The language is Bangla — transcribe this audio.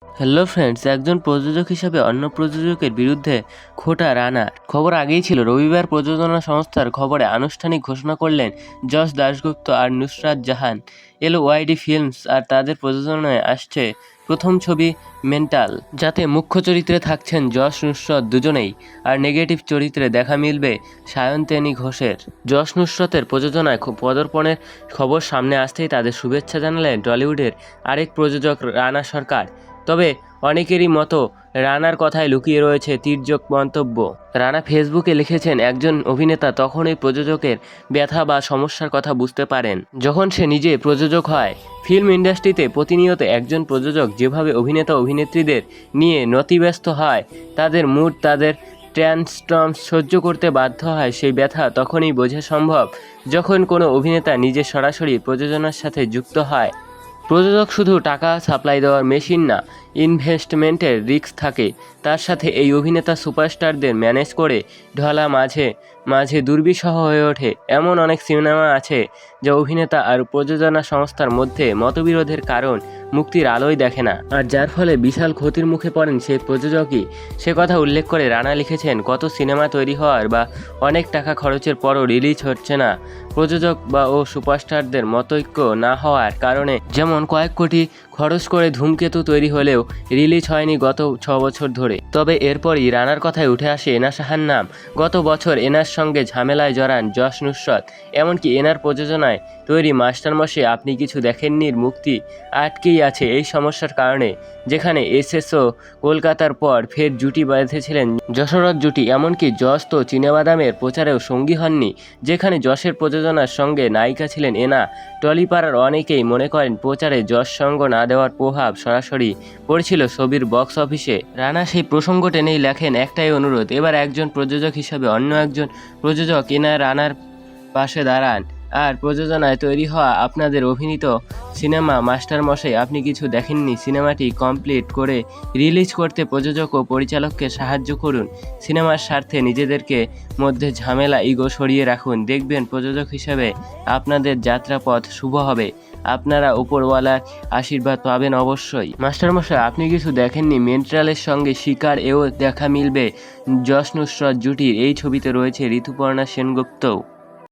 হ্যালো ফ্রেন্ডস, একজন প্রযোজক হিসেবে অন্য প্রযোজকের বিরুদ্ধে খোটা রানার খবর আগেই ছিল। রবিবার প্রযোজনা সংস্থার খবরে আনুষ্ঠানিক ঘোষণা করলেন যশ দাশগুপ্ত আর নুসরাত জাহান। এলওয়াইডি ফিল্মস আর তাদের প্রযোজনায় আসছে প্রথম ছবি মেন্টাল, যাতে মুখ্য চরিত্রে থাকছেন যশ নুসরত দুজনেই, আর নেগেটিভ চরিত্রে দেখা মিলবে সায়ন্তনী ঘোষের। যশ নুসরতের প্রযোজনায় পদার্পণের খবর সামনে আসতেই তাদের শুভেচ্ছা জানালেন টলিউডের আরেক প্রযোজক রানা সরকার। তবে অনেকেরই মতো রানার কথায় লুকিয়ে রয়েছে তির্যক মন্তব্য। রানা ফেসবুকে লিখেছেন, একজন অভিনেতা তখনই প্রযোজকের ব্যথা বা সমস্যার কথা বুঝতে পারেন যখন সে নিজে প্রযোজক হয়। ফিল্ম ইন্ডাস্ট্রিতে প্রতিনিয়ত একজন প্রযোজক যেভাবে অভিনেতা অভিনেত্রীদের নিয়ে নতিব্যস্ত হয়, তাদের মুড, তাদের ট্রান্সফর্মস সহ্য করতে বাধ্য হয়, সেই ব্যথা তখনই বোঝা সম্ভব যখন কোনো অভিনেতা নিজে সরাসরি প্রযোজনার সাথে যুক্ত হয়। প্রযোজক শুধু টাকা সাপ্লাই দেওয়ার মেশিন না, ইনভেস্টমেন্টের রিস্ক থাকে তার সাথে। এই অভিনেতা সুপারস্টারদের ম্যানেজ করে ঢলা মাঝে মাঝে দুর্বিষহ হয়ে ওঠে। এমন অনেক সিনেমা আছে যা অভিনেতা আর প্রযোজনা সংস্থার মধ্যে মতবিরোধের কারণ মুক্তির আলোয় দেখে না, আর যার ফলে বিশাল ক্ষতির মুখে পড়েন সেই প্রযোজকই। সে কথা উল্লেখ করে রানা লিখেছেন, কত সিনেমা তৈরি হওয়ার বা অনেক টাকা খরচের পরও রিলিজ হচ্ছে না প্রযোজক ও সুপারস্টারদের মতৈক্য না হওয়ার কারণে। যেমন কয়েক কোটি খরচ করে ধূমকেতু তৈরি হলেও রিলিজ হয়নি গত 6 বছর ধরে। তবে এরপরই রানার কথায় উঠে আসে এনা সাহার নাম। গত বছর এনার সঙ্গে ঝামেলায় জড়ান যশ নুসরত। এমনকি এনার প্রযোজনায় তৈরি মাস্টারমশাই আপনি কিছু দেখেননির মুক্তি আটকেই আছে এই সমস্যার কারণে, যেখানে এসএসও কলকাতার পর ফের জুটি বেঁধেছিলেন যশরথ জুটি। এমনকি যশ তো চিনেবাদামের প্রচারেও সঙ্গী হননি, যেখানে যশের প্রযোজনার সঙ্গে নায়িকা ছিলেন এনা। টলিপাড়ার অনেকেই মনে করেন প্রচারে যশ সঙ্গ না দেওয়ার প্রভাব সরাসরি পড়েছিল ছবির বক্স অফিসে। রানা সেই প্রসঙ্গ টেনেই লেখেন, একটাই অনুরোধ, এবার একজন প্রযোজক হিসাবে অন্য একজন প্রযোজক এনা রানার পাশে দাঁড়ান। আর প্রযোজনায় তৈরি হওয়া আপনাদের অভিনীত সিনেমা মাস্টারমশাই আপনি কিছু দেখেননি সিনেমাটি কমপ্লিট করে রিলিজ করতে প্রযোজক ও পরিচালককে সাহায্য করুন। সিনেমার স্বার্থে নিজেদেরকে মধ্যে ঝামেলা ইগো সরিয়ে রাখুন, দেখবেন প্রযোজক হিসেবে আপনাদের যাত্রাপথ শুভ হবে, আপনারা উপরওয়ালার আশীর্বাদ পাবেন অবশ্যই। মাস্টারমশাই আপনি কিছু দেখেননি মেন্টালের সঙ্গে শিকার এও দেখা মিলবে যশ নুসরত জুটির। এই ছবিতে রয়েছে ঋতুপর্ণা সেনগুপ্তও।